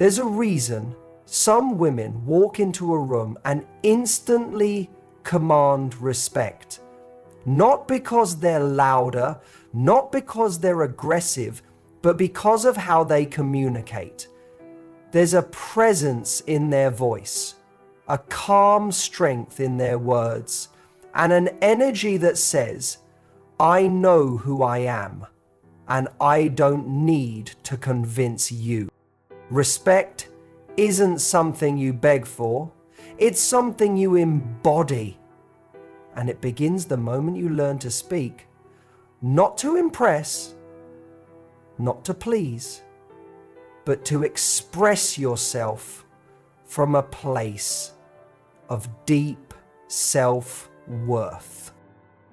There's a reason some women walk into a room and instantly command respect. Not because they're louder, not because they're aggressive, but because of how they communicate. There's a presence in their voice, a calm strength in their words, and an energy that says, I know who I am, and I don't need to convince you. Respect isn't something you beg for, it's something you embody. And it begins the moment you learn to speak, not to impress, not to please, but to express yourself from a place of deep self-worth.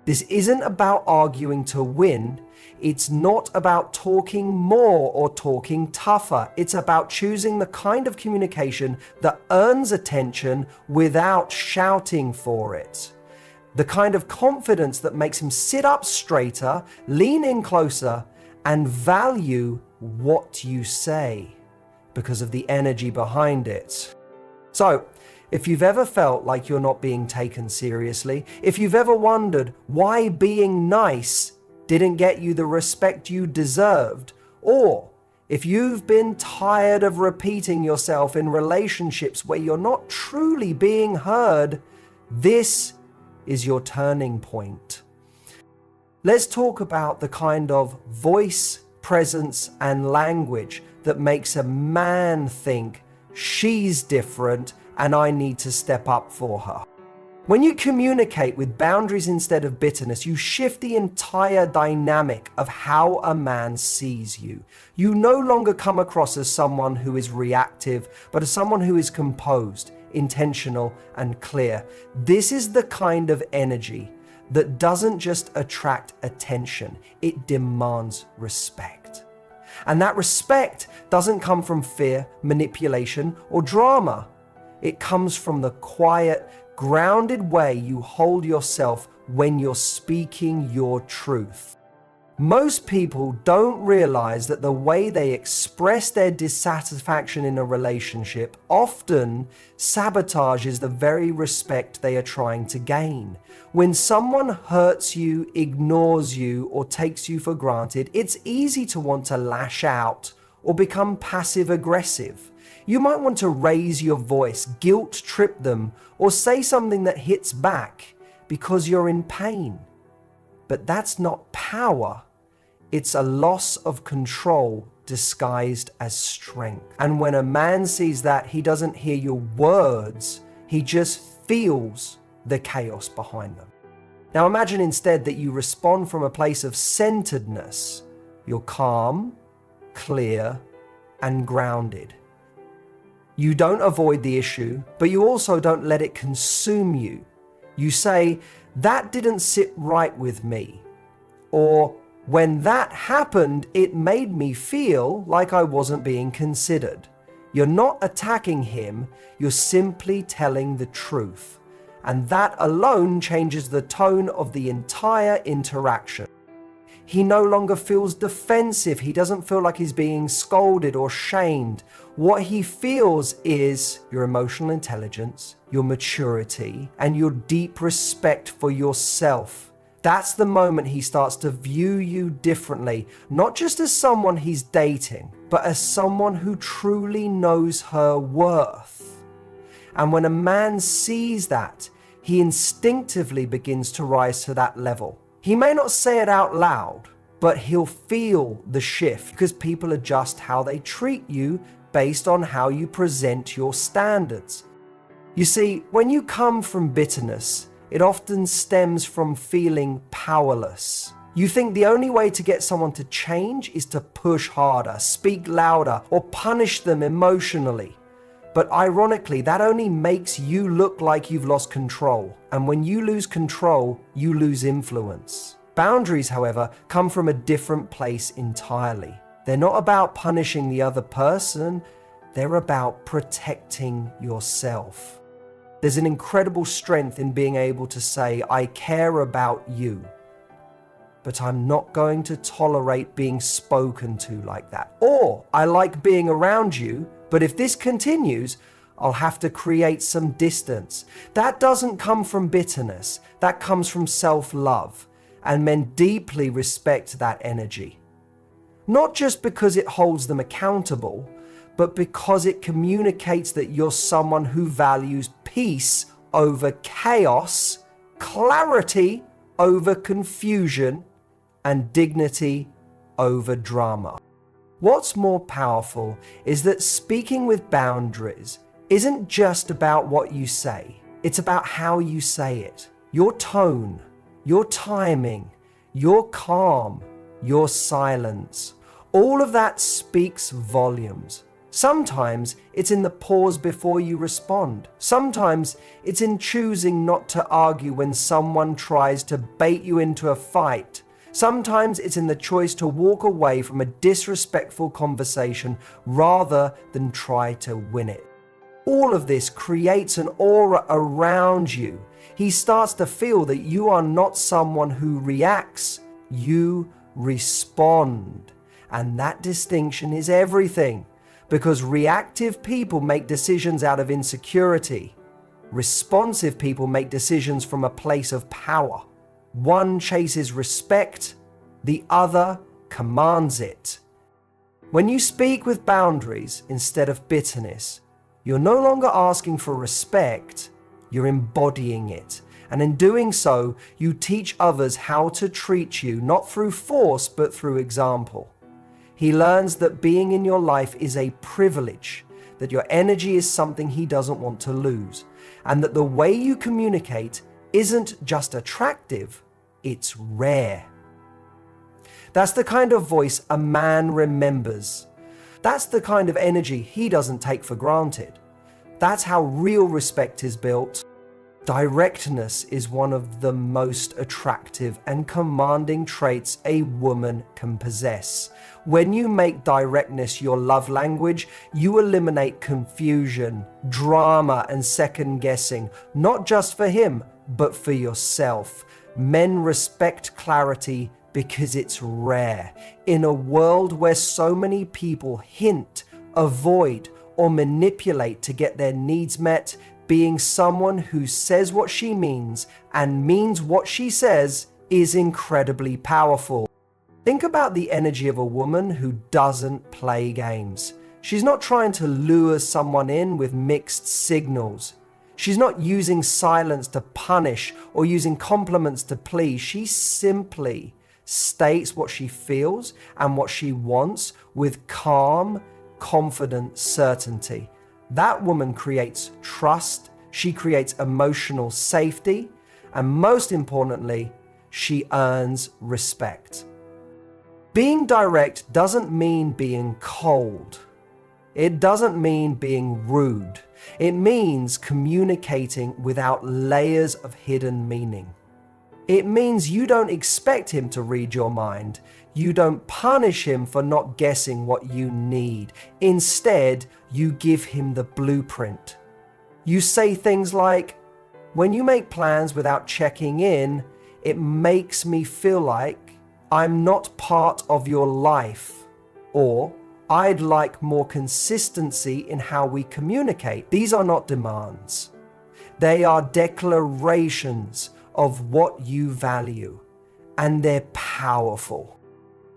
This isn't about arguing to win. It's not about talking more or talking tougher. It's about choosing the kind of communication that earns attention without shouting for it. The kind of confidence that makes him sit up straighter, lean in closer, and value what you say because of the energy behind it. So, if you've ever felt like you're not being taken seriously, if you've ever wondered why being nice didn't get you the respect you deserved, or if you've been tired of repeating yourself in relationships where you're not truly being heard, this is your turning point. Let's talk about the kind of voice, presence, and language that makes a man think she's different and I need to step up for her. When you communicate with boundaries instead of bitterness, you shift the entire dynamic of how a man sees you. You no longer come across as someone who is reactive, but as someone who is composed, intentional, and clear. This is the kind of energy that doesn't just attract attention, it demands respect. And that respect doesn't come from fear, manipulation, or drama. It comes from the quiet, grounded way you hold yourself when you're speaking your truth. Most people don't realize that the way they express their dissatisfaction in a relationship often sabotages the very respect they are trying to gain. When someone hurts you, ignores you, or takes you for granted, it's easy to want to lash out or become passive-aggressive. You might want to raise your voice, guilt trip them, or say something that hits back because you're in pain. But that's not power. It's a loss of control disguised as strength. And when a man sees that, he doesn't hear your words, he just feels the chaos behind them. Now imagine instead that you respond from a place of centeredness. You're calm, clear, and grounded. You don't avoid the issue, but you also don't let it consume you. You say, that didn't sit right with me. Or, when that happened, it made me feel like I wasn't being considered. You're not attacking him, you're simply telling the truth. And that alone changes the tone of the entire interaction. He no longer feels defensive. He doesn't feel like he's being scolded or shamed. What he feels is your emotional intelligence, your maturity, and your deep respect for yourself. That's the moment he starts to view you differently, not just as someone he's dating, but as someone who truly knows her worth. And when a man sees that, he instinctively begins to rise to that level. He may not say it out loud, but he'll feel the shift because people adjust how they treat you based on how you present your standards. You see, when you come from bitterness, it often stems from feeling powerless. You think the only way to get someone to change is to push harder, speak louder, or punish them emotionally. But ironically, that only makes you look like you've lost control. And when you lose control, you lose influence. Boundaries, however, come from a different place entirely. They're not about punishing the other person, they're about protecting yourself. There's an incredible strength in being able to say, I care about you, but I'm not going to tolerate being spoken to like that. Or, I like being around you, But if this continues, I'll have to create some distance. That doesn't come from bitterness. That comes from self-love. And men deeply respect that energy. Not just because it holds them accountable, but because it communicates that you're someone who values peace over chaos, clarity over confusion, and dignity over drama. What's more powerful is that speaking with boundaries isn't just about what you say. It's about how you say it. Your tone, your timing, your calm, your silence. All of that speaks volumes. Sometimes it's in the pause before you respond. Sometimes it's in choosing not to argue when someone tries to bait you into a fight. Sometimes it's in the choice to walk away from a disrespectful conversation rather than try to win it. All of this creates an aura around you. He starts to feel that you are not someone who reacts, you respond. And that distinction is everything, because reactive people make decisions out of insecurity. Responsive people make decisions from a place of power. One chases respect, the other commands it. When you speak with boundaries instead of bitterness, you're no longer asking for respect, you're embodying it. And in doing so, you teach others how to treat you, not through force, but through example. He learns that being in your life is a privilege, that your energy is something he doesn't want to lose, and that the way you communicate isn't just attractive, it's rare. That's the kind of voice a man remembers. That's the kind of energy he doesn't take for granted. That's how real respect is built. Directness is one of the most attractive and commanding traits a woman can possess. When you make directness your love language, you eliminate confusion, drama, and second guessing, not just for him, but for yourself. Men respect clarity because it's rare. In a world where so many people hint, avoid, or manipulate to get their needs met, being someone who says what she means and means what she says is incredibly powerful. Think about the energy of a woman who doesn't play games. She's not trying to lure someone in with mixed signals. She's not using silence to punish or using compliments to please. She simply states what she feels and what she wants with calm, confident certainty. That woman creates trust, she creates emotional safety, and most importantly, she earns respect. Being direct doesn't mean being cold. It doesn't mean being rude. It means communicating without layers of hidden meaning. It means you don't expect him to read your mind. You don't punish him for not guessing what you need. Instead, you give him the blueprint. You say things like, "When you make plans without checking in, it makes me feel like I'm not part of your life," or "I'd like more consistency in how we communicate." These are not demands. They are declarations of what you value, and they're powerful.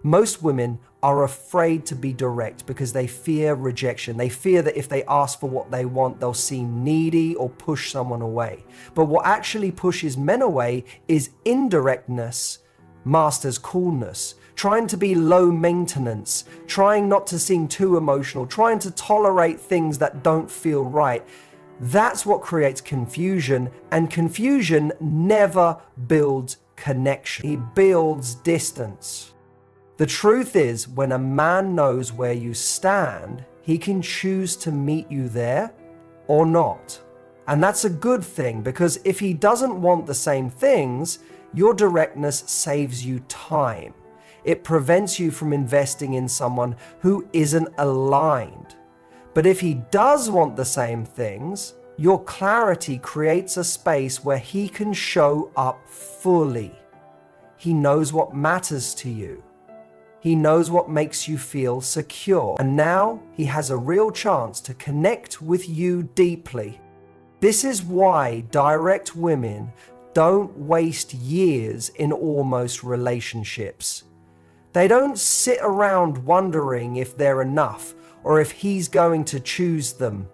Most women are afraid to be direct because they fear rejection. They fear that if they ask for what they want, they'll seem needy or push someone away. But what actually pushes men away is indirectness masters coolness, trying to be low maintenance, trying not to seem too emotional, trying to tolerate things that don't feel right. That's what creates confusion, and confusion never builds connection. It builds distance. The truth is, when a man knows where you stand, he can choose to meet you there or not. And that's a good thing, because if he doesn't want the same things, your directness saves you time. It prevents you from investing in someone who isn't aligned. But if he does want the same things, your clarity creates a space where he can show up fully. He knows what matters to you. He knows what makes you feel secure. And now he has a real chance to connect with you deeply. This is why direct women don't waste years in almost relationships. They don't sit around wondering if they're enough or if he's going to choose them.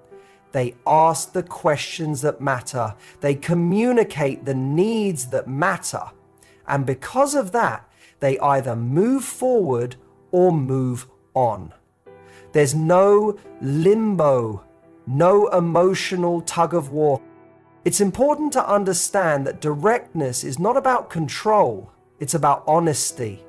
They ask the questions that matter. They communicate the needs that matter. And because of that, they either move forward or move on. There's no limbo, no emotional tug of war. It's important to understand that directness is not about control. It's about honesty.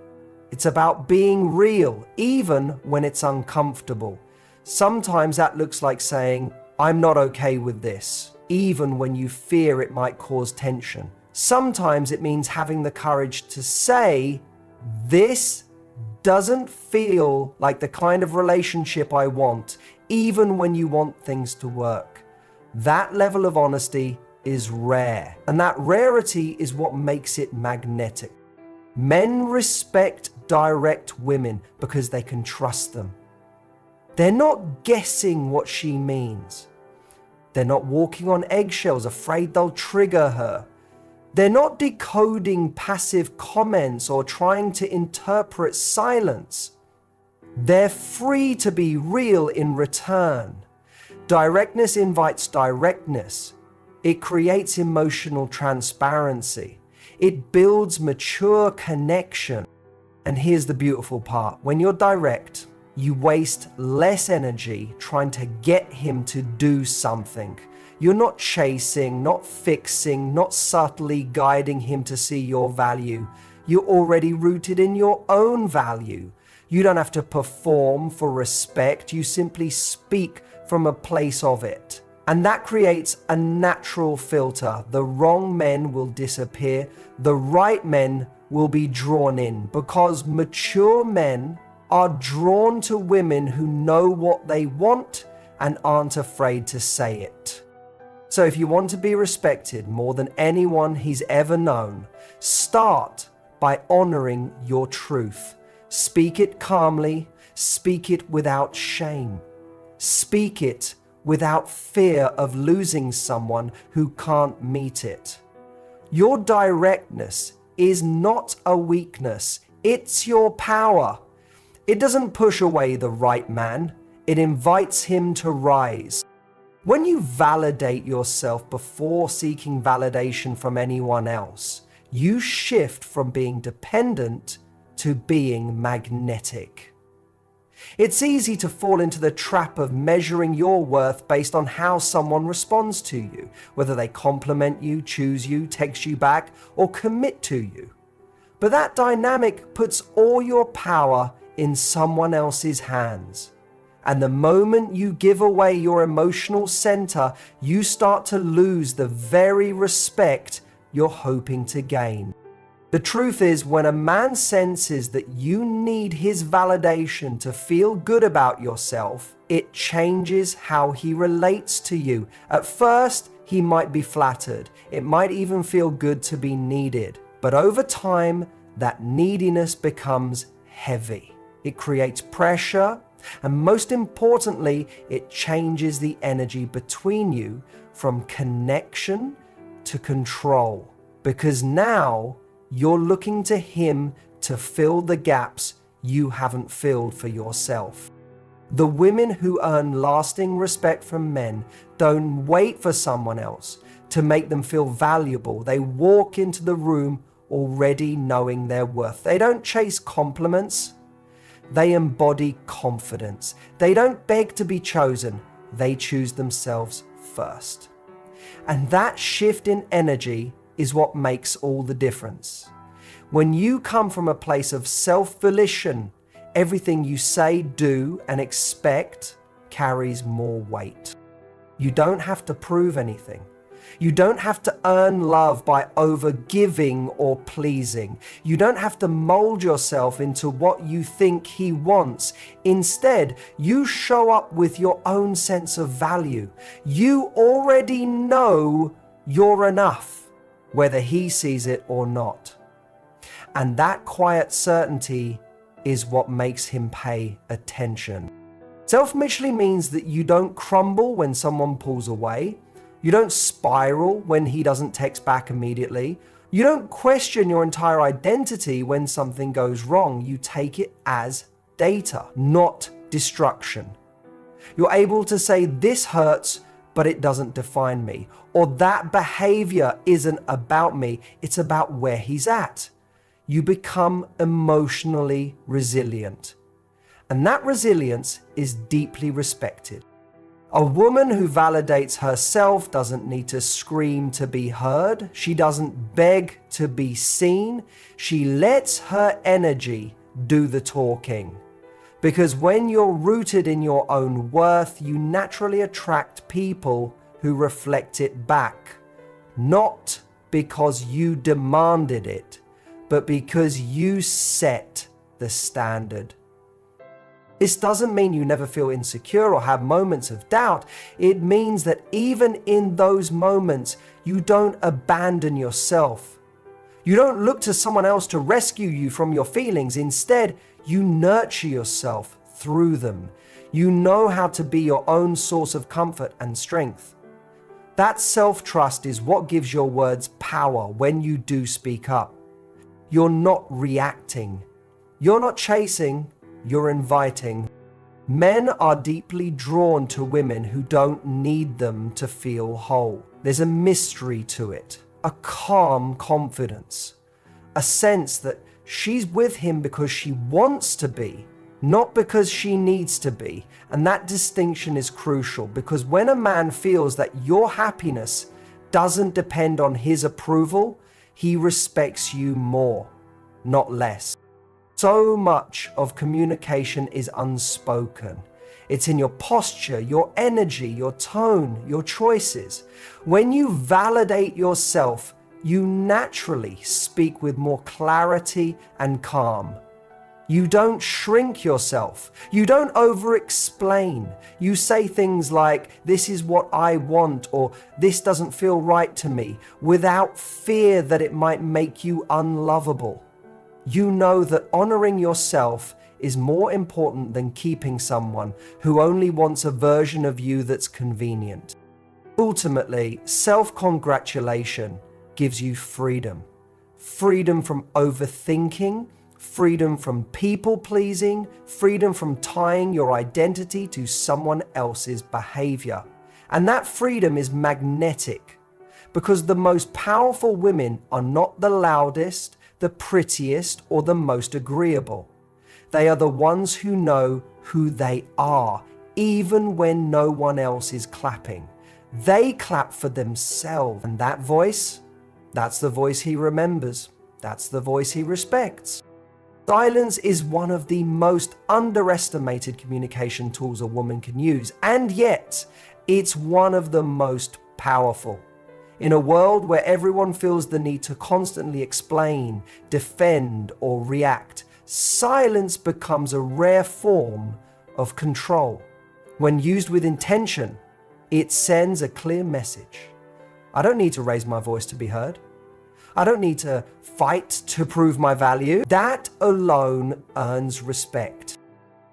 It's about being real, even when it's uncomfortable. Sometimes that looks like saying, "I'm not okay with this," even when you fear it might cause tension. Sometimes it means having the courage to say, "This doesn't feel like the kind of relationship I want," even when you want things to work. That level of honesty is rare, and that rarity is what makes it magnetic. Men respect direct women because they can trust them. They're not guessing what she means. They're not walking on eggshells, afraid they'll trigger her. They're not decoding passive comments or trying to interpret silence. They're free to be real in return. Directness invites directness. It creates emotional transparency. It builds mature connection. And here's the beautiful part. When you're direct, you waste less energy trying to get him to do something. You're not chasing, not fixing, not subtly guiding him to see your value. You're already rooted in your own value. You don't have to perform for respect. You simply speak from a place of it. And that creates a natural filter. The wrong men will disappear. The right men will be drawn in, because mature men are drawn to women who know what they want and aren't afraid to say it. So if you want to be respected more than anyone he's ever known, start by honoring your truth. Speak it calmly. Speak it without shame. Speak it without fear of losing someone who can't meet it. Your directness is not a weakness. It's your power. It doesn't push away the right man. It invites him to rise. When you validate yourself before seeking validation from anyone else, you shift from being dependent to being magnetic. It's easy to fall into the trap of measuring your worth based on how someone responds to you, whether they compliment you, choose you, text you back, or commit to you. But that dynamic puts all your power in someone else's hands. And the moment you give away your emotional center, you start to lose the very respect you're hoping to gain. The truth is, when a man senses that you need his validation to feel good about yourself, it changes how he relates to you. At first, he might be flattered. It might even feel good to be needed. But over time, that neediness becomes heavy. It creates pressure, and most importantly, it changes the energy between you from connection to control. Because now, you're looking to him to fill the gaps you haven't filled for yourself. The women who earn lasting respect from men don't wait for someone else to make them feel valuable. They walk into the room already knowing their worth. They don't chase compliments. They embody confidence. They don't beg to be chosen. They choose themselves first. And that shift in energy is what makes all the difference. When you come from a place of self-volition, everything you say, do, and expect carries more weight. You don't have to prove anything. You don't have to earn love by over-giving or pleasing. You don't have to mold yourself into what you think he wants. Instead, you show up with your own sense of value. You already know you're enough, whether he sees it or not. And that quiet certainty is what makes him pay attention. Self-mutually means that you don't crumble when someone pulls away. You don't spiral when he doesn't text back immediately. You don't question your entire identity when something goes wrong. You take it as data, not destruction. You're able to say, this hurts, but it doesn't define me. Or that behavior isn't about me, it's about where he's at. You become emotionally resilient. And that resilience is deeply respected. A woman who validates herself doesn't need to scream to be heard. She doesn't beg to be seen. She lets her energy do the talking. Because when you're rooted in your own worth, you naturally attract people who reflect it back. Not because you demanded it, but because you set the standard. This doesn't mean you never feel insecure or have moments of doubt. It means that even in those moments, you don't abandon yourself. You don't look to someone else to rescue you from your feelings. Instead, you nurture yourself through them. You know how to be your own source of comfort and strength. That self-trust is what gives your words power when you do speak up. You're not reacting. You're not chasing. You're inviting. Men are deeply drawn to women who don't need them to feel whole. There's a mystery to it, a calm confidence, a sense that she's with him because she wants to be, not because she needs to be. And that distinction is crucial, because when a man feels that your happiness doesn't depend on his approval, he respects you more, not less. So much of communication is unspoken. It's in your posture, your energy, your tone, your choices. When you validate yourself, you naturally speak with more clarity and calm. You don't shrink yourself. You don't over-explain. You say things like, this is what I want, or this doesn't feel right to me, without fear that it might make you unlovable. You know that honoring yourself is more important than keeping someone who only wants a version of you that's convenient. Ultimately, self-congratulation gives you freedom. Freedom from overthinking, freedom from people-pleasing, freedom from tying your identity to someone else's behavior. And that freedom is magnetic, because the most powerful women are not the loudest, the prettiest, or the most agreeable. They are the ones who know who they are, even when no one else is clapping. They clap for themselves. And that voice, that's the voice he remembers. That's the voice he respects. Silence is one of the most underestimated communication tools a woman can use, and yet it's one of the most powerful. In a world where everyone feels the need to constantly explain, defend, or react, silence becomes a rare form of control. When used with intention, it sends a clear message. I don't need to raise my voice to be heard. I don't need to fight to prove my value. That alone earns respect.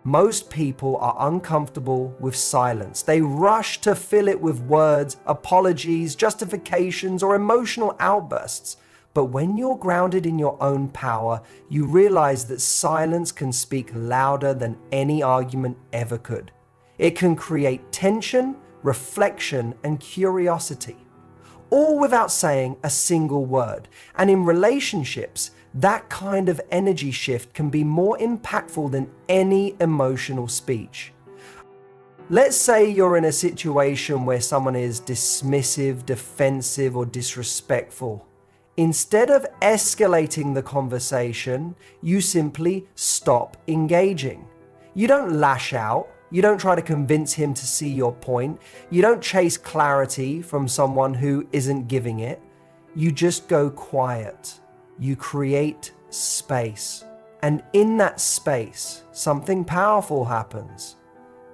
Most people are uncomfortable with silence. They rush to fill it with words, apologies, justifications, or emotional outbursts. But when you're grounded in your own power, you realize that silence can speak louder than any argument ever could. It can create tension, reflection, and curiosity, all without saying a single word. And in relationships, that kind of energy shift can be more impactful than any emotional speech. Let's say you're in a situation where someone is dismissive, defensive, or disrespectful. Instead of escalating the conversation, you simply stop engaging. You don't lash out. You don't try to convince him to see your point. You don't chase clarity from someone who isn't giving it. You just go quiet. You create space. And in that space, something powerful happens.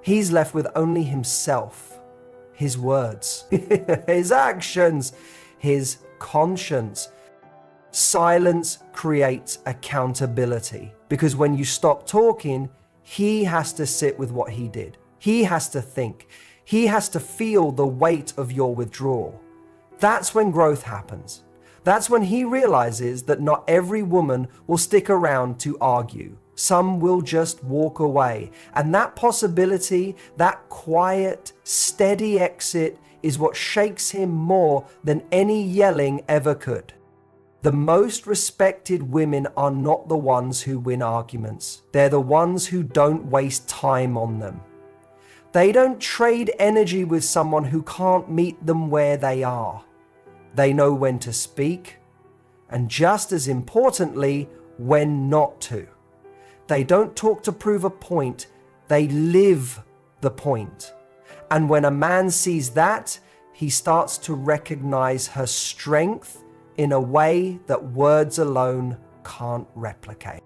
He's left with only himself, his words, his actions, his conscience. Silence creates accountability, Because when you stop talking, he has to sit with what he did. He has to think. He has to feel the weight of your withdrawal. That's when growth happens. That's when he realizes that not every woman will stick around to argue. Some will just walk away. And that possibility, that quiet, steady exit is what shakes him more than any yelling ever could. The most respected women are not the ones who win arguments. They're the ones who don't waste time on them. They don't trade energy with someone who can't meet them where they are. They know when to speak, and just as importantly, when not to. They don't talk to prove a point, they live the point. And when a man sees that, he starts to recognize her strength in a way that words alone can't replicate.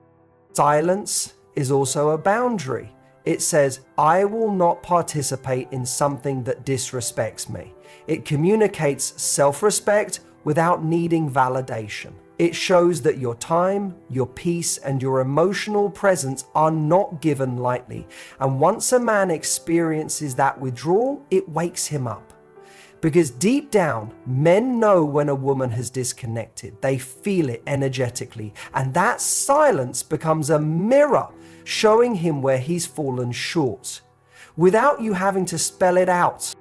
Silence is also a boundary. It says, I will not participate in something that disrespects me. It communicates self-respect without needing validation. It shows that your time, your peace, and your emotional presence are not given lightly. And once a man experiences that withdrawal, it wakes him up. Because deep down, men know when a woman has disconnected. They feel it energetically. And that silence becomes a mirror showing him where he's fallen short, without you having to spell it out.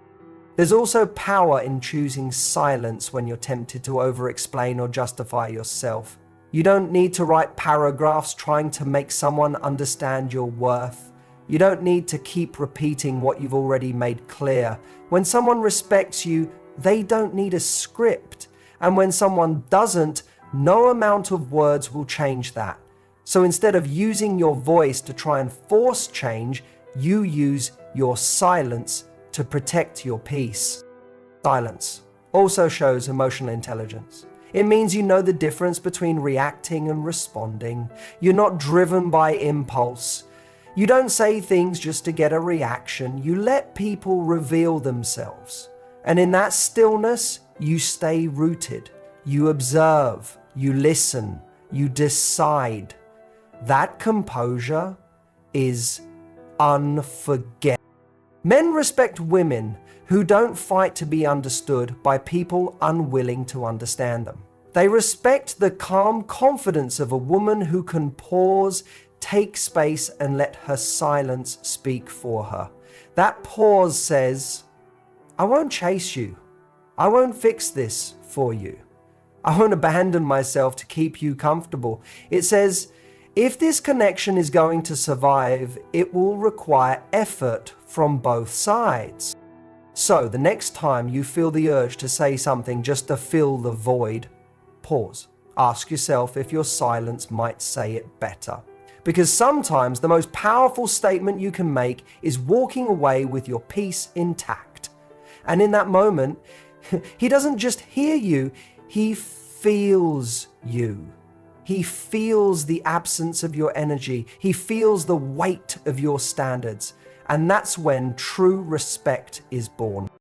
There's also power in choosing silence when you're tempted to over-explain or justify yourself. You don't need to write paragraphs trying to make someone understand your worth. You don't need to keep repeating what you've already made clear. When someone respects you, they don't need a script. And when someone doesn't, no amount of words will change that. So instead of using your voice to try and force change, you use your silence to protect your peace. Silence also shows emotional intelligence. It means you know the difference between reacting and responding. You're not driven by impulse. You don't say things just to get a reaction. You let people reveal themselves. And in that stillness, you stay rooted. You observe, you listen, you decide. That composure is unforgettable. Men respect women who don't fight to be understood by people unwilling to understand them. They respect the calm confidence of a woman who can pause, take space, and let her silence speak for her. That pause says, I won't chase you. I won't fix this for you. I won't abandon myself to keep you comfortable. It says, if this connection is going to survive, it will require effort from both sides. So the next time you feel the urge to say something just to fill the void, pause. Ask yourself if your silence might say it better. Because sometimes the most powerful statement you can make is walking away with your peace intact. And in that moment, he doesn't just hear you, he feels you. He feels the absence of your energy. He feels the weight of your standards. And that's when true respect is born.